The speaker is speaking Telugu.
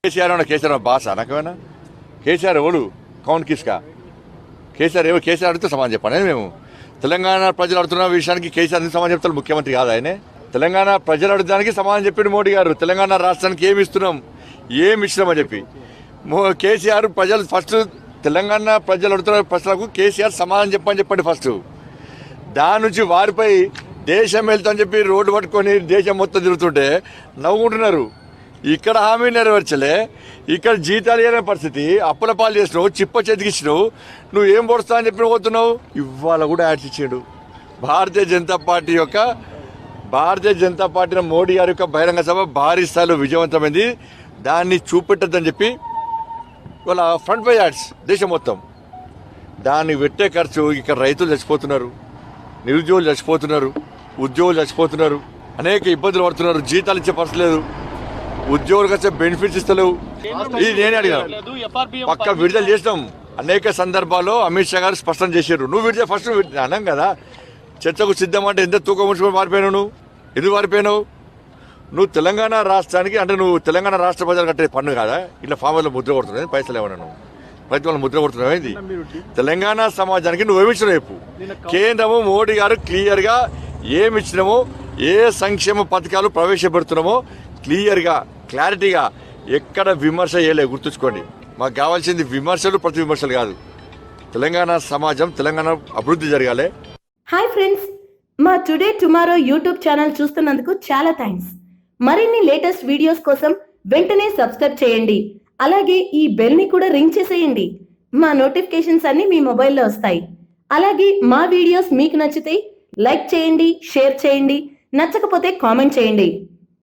కేసీఆర్ బాసా నాకేమైనా కేసీఆర్ ఎవడు కౌన్ కిస్కా కేసీఆర్ ఎవరు కేసీఆర్ అడిగితే సమాధానం చెప్పండి మేము తెలంగాణ ప్రజలు అడుగుతున్న విషయానికి కేసీఆర్ ఎందుకు సమాధానం చెప్తారు ముఖ్యమంత్రి కాదు ఆయనే తెలంగాణ ప్రజలు అడుగుతానికి సమాధానం చెప్పిండు మోడీ గారు తెలంగాణ రాష్ట్రానికి ఏమి ఇస్తున్నాం ఏమి ఇచ్చినామని చెప్పి కేసీఆర్ ప్రజలు ఫస్ట్ తెలంగాణ ప్రజలు అడుగుతున్న ప్రశ్నలకు కేసీఆర్ సమాధానం చెప్పండి ఫస్ట్ దాని నుంచి వారిపై దేశం వెళ్తామని చెప్పి రోడ్డు పట్టుకొని దేశం మొత్తం తిరుగుతుంటే నవ్వుకుంటున్నారు ఇక్కడ హామీ నెరవేర్చలే ఇక్కడ జీతాలు ఇవ్వని పరిస్థితి అప్పుల పాలు చేసినావు చిప్ప చేతికిచ్చినావు నువ్వు ఏం పొడుస్తా అని చెప్పి పోతున్నావు ఇవాళ కూడా యాడ్స్ ఇచ్చాడు భారతీయ జనతా పార్టీ మోడీ గారి యొక్క బహిరంగ సభ భారీ స్థాయిలో విజయవంతమైంది దాన్ని చూపెట్టద్దని చెప్పి ఇవాళ ఫ్రంట్ పై యాడ్స్ దేశం మొత్తం దాన్ని పెట్టే ఖర్చు ఇక్కడ రైతులు చచ్చిపోతున్నారు నిరుద్యోగులు చచ్చిపోతున్నారు ఉద్యోగులు చచ్చిపోతున్నారు అనేక ఇబ్బందులు పడుతున్నారు జీతాలు ఇచ్చే పరిస్థితి లేదు ఉద్యోగులకు వచ్చే బెనిఫిట్స్ ఇస్తలేవు ఇది నేనే అడిగాను పక్క విడుదల చేసినాం అనేక సందర్భాల్లో అమిత్ షా గారు స్పష్టం చేశారు నువ్వు విడుదల ఫస్ట్ అన్నాం కదా చర్చకు సిద్ధం అంటే ఎంత తూకం ఉంచుకొని మారిపోయినావు నువ్వు ఎందుకు మారిపోయినావు నువ్వు తెలంగాణ రాష్ట్రానికి అంటే నువ్వు తెలంగాణ రాష్ట్ర ప్రజలు కట్టే పన్ను కదా ఇట్లా ఫామ్లో ముద్ర కొడుతున్నావు పైసలు ఏమన్నా నువ్వు ప్రతి వాళ్ళు ముద్ర కొడుతున్నావు ఏంది తెలంగాణ సమాజానికి నువ్వు ఏమిచ్చినావు రేపు కేంద్రము మోడీ గారు క్లియర్గా ఏమిచ్చినామో ఏ సంక్షేమ పథకాలు ప్రవేశపెడుతున్నామో క్లియర్గా క్లారిటీగా ఎక్కడ విమర్శ చేయలే గుర్తుంచుకోండి మాకు కావాల్సింది విమర్శలు ప్రతి విమర్శలు కాదు తెలంగాణ సమాజం తెలంగాణ అభివృద్ధి జరగాలి. హాయ్ ఫ్రెండ్స్, మా టుడే టుమారో యూట్యూబ్ ఛానల్ చూస్తున్నందుకు చాలా థ్యాంక్స్. మరిన్ని లేటెస్ట్ వీడియోస్ కోసం వెంటనే సబ్స్క్రైబ్ చేయండి. అలాగే ఈ బెల్ ని కూడా రింగ్ చేసేయండి. మా నోటిఫికేషన్స్ అన్ని మీ మొబైల్లో వస్తాయి. అలాగే మా వీడియోస్ మీకు నచ్చితే లైక్ చేయండి, షేర్ చేయండి, నచ్చకపోతే కామెంట్ చేయండి.